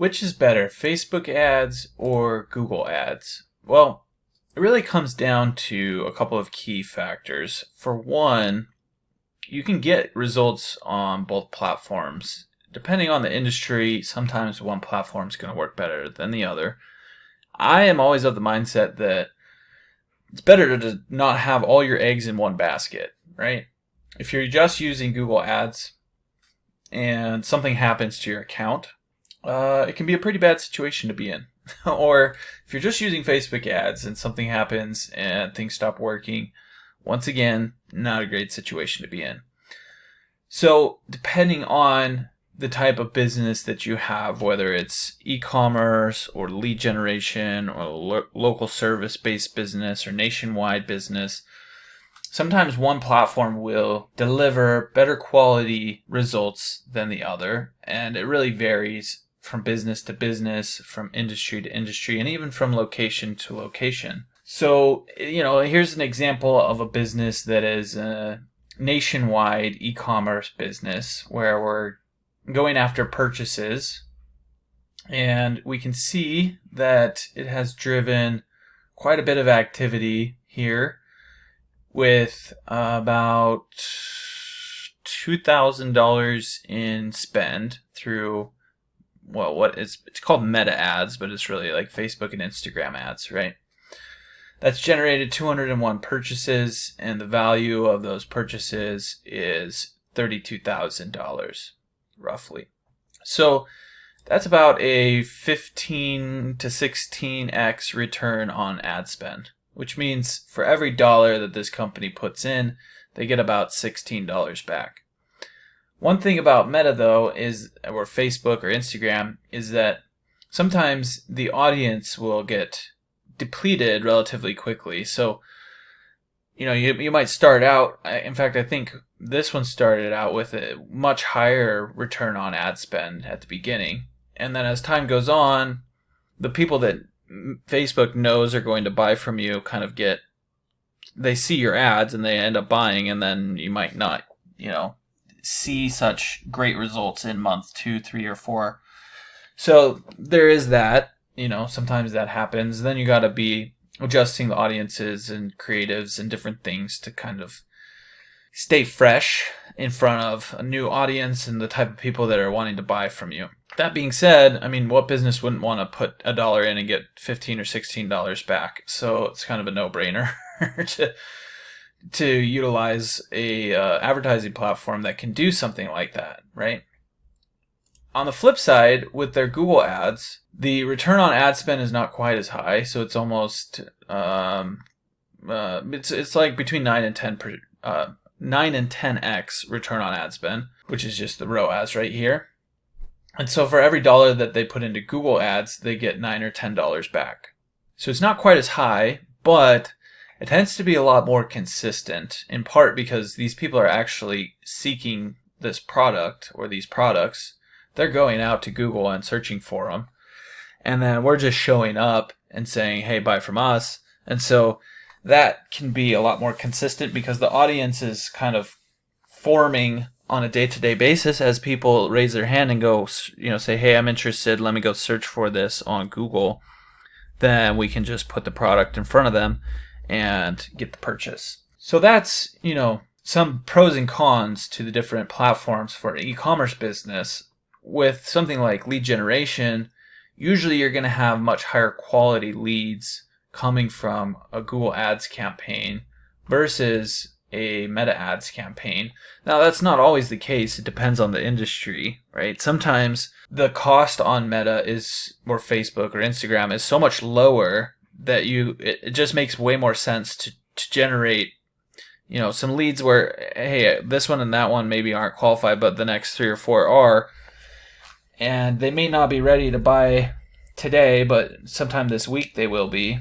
Which is better, Facebook ads or Google ads? Well, it really comes down to a couple of key factors. For one, you can get results on both platforms. Depending on the industry, sometimes one platform is going to work better than the other. I am always of the mindset that it's better to not have all your eggs in one basket, right? If you're just using Google ads and something happens to your account, it can be a pretty bad situation to be in. Or if you're just using Facebook ads and something happens and things stop working, once again, not a great situation to be in. So depending on the type of business that you have, whether it's e-commerce or lead generation or local service-based business or nationwide business, sometimes one platform will deliver better quality results than the other, and it really varies from business to business, from industry to industry, and even from location to location. So, here's an example of a business that is a nationwide e-commerce business where we're going after purchases, and we can see that it has driven quite a bit of activity here with about $2,000 in spend through, it's called meta ads, but it's really like Facebook and Instagram ads, right? That's generated 201 purchases, and the value of those purchases is $32,000, roughly. So that's about a 15 to 16x return on ad spend, which means for every dollar that this company puts in, they get about $16 back. One thing about Meta, though, or Facebook or Instagram, is that sometimes the audience will get depleted relatively quickly. So, you might start out, in fact, I think this one started out with a much higher return on ad spend at the beginning. And then as time goes on, the people that Facebook knows are going to buy from you they see your ads and they end up buying, and then you might not, see such great results in month 2, 3, or 4. So there is that, sometimes that happens. Then you got to be adjusting the audiences and creatives and different things to kind of stay fresh in front of a new audience and the type of people that are wanting to buy from you. That being said, what business wouldn't want to put $1 in and get $15 or $16 back? So it's kind of a no-brainer to utilize a advertising platform that can do something like that, right? On the flip side, with their Google ads, the return on ad spend is not quite as high, so it's almost it's like between 9 and 10x return on ad spend, which is just the ROAS right here. And so for every dollar that they put into Google ads, they get $9 or $10 back. So it's not quite as high, but it tends to be a lot more consistent, in part because these people are actually seeking this product or these products. They're going out to Google and searching for them. And then we're just showing up and saying, hey, buy from us. And so that can be a lot more consistent because the audience is kind of forming on a day-to-day basis as people raise their hand and go, say, hey, I'm interested. Let me go search for this on Google. Then we can just put the product in front of them and get the purchase. So that's, some pros and cons to the different platforms for an e-commerce business. With something like lead generation, usually you're going to have much higher quality leads coming from a Google Ads campaign versus a Meta Ads campaign. Now, that's not always the case. It depends on the industry, right? Sometimes the cost on Meta or Facebook or Instagram is so much lower that it just makes way more sense to generate, some leads where, hey, this one and that one maybe aren't qualified, but the next 3 or 4 are. And they may not be ready to buy today, but sometime this week they will be,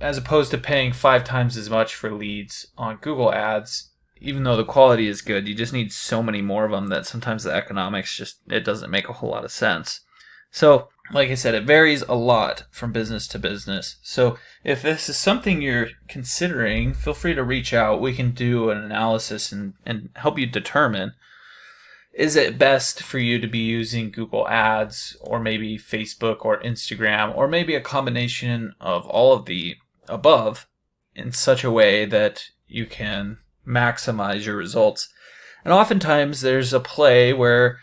as opposed to paying 5 times as much for leads on Google Ads. Even though the quality is good, you just need so many more of them that sometimes the economics it doesn't make a whole lot of sense. So, like I said, it varies a lot from business to business. So if this is something you're considering, feel free to reach out. We can do an analysis and help you determine is it best for you to be using Google Ads or maybe Facebook or Instagram or maybe a combination of all of the above in such a way that you can maximize your results? And oftentimes there's a play where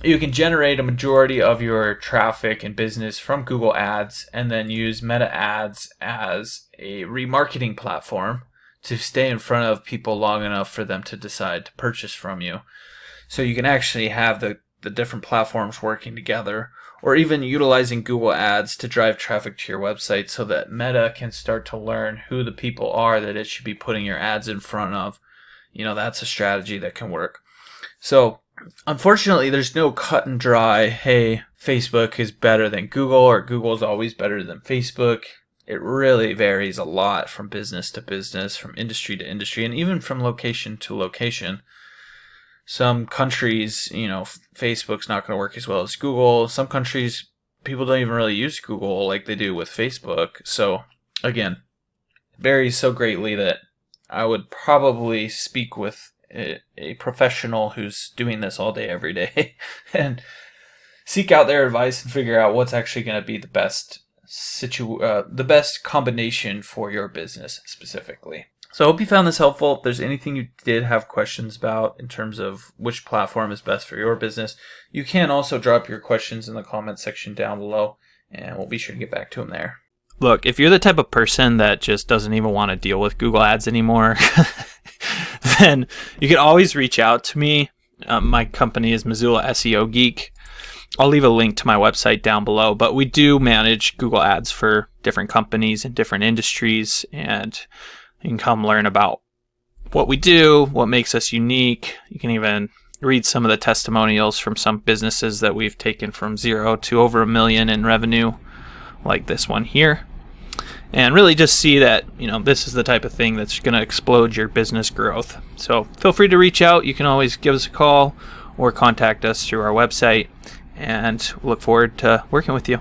you can generate a majority of your traffic and business from Google Ads and then use Meta Ads as a remarketing platform to stay in front of people long enough for them to decide to purchase from you. So you can actually have the different platforms working together, or even utilizing Google Ads to drive traffic to your website so that Meta can start to learn who the people are that it should be putting your ads in front of. That's a strategy that can work. So unfortunately, there's no cut and dry, hey, Facebook is better than Google or Google is always better than Facebook. It really varies a lot from business to business, from industry to industry, and even from location to location. Some countries, Facebook's not going to work as well as Google. Some countries, people don't even really use Google like they do with Facebook. So again, it varies so greatly that I would probably speak with a professional who's doing this all day, every day, and seek out their advice and figure out what's actually going to be the best the best combination for your business specifically. So I hope you found this helpful. If there's anything you did have questions about in terms of which platform is best for your business, you can also drop your questions in the comment section down below, and we'll be sure to get back to them there. Look, if you're the type of person that just doesn't even want to deal with Google Ads anymore, then you can always reach out to me. My company is Missoula SEO Geek. I'll leave a link to my website down below, but we do manage Google Ads for different companies and different industries, and you can come learn about what we do, what makes us unique. You can even read some of the testimonials from some businesses that we've taken from 0 to over $1 million in revenue, like this one here. And really just see that, this is the type of thing that's going to explode your business growth. So feel free to reach out. You can always give us a call or contact us through our website, and look forward to working with you.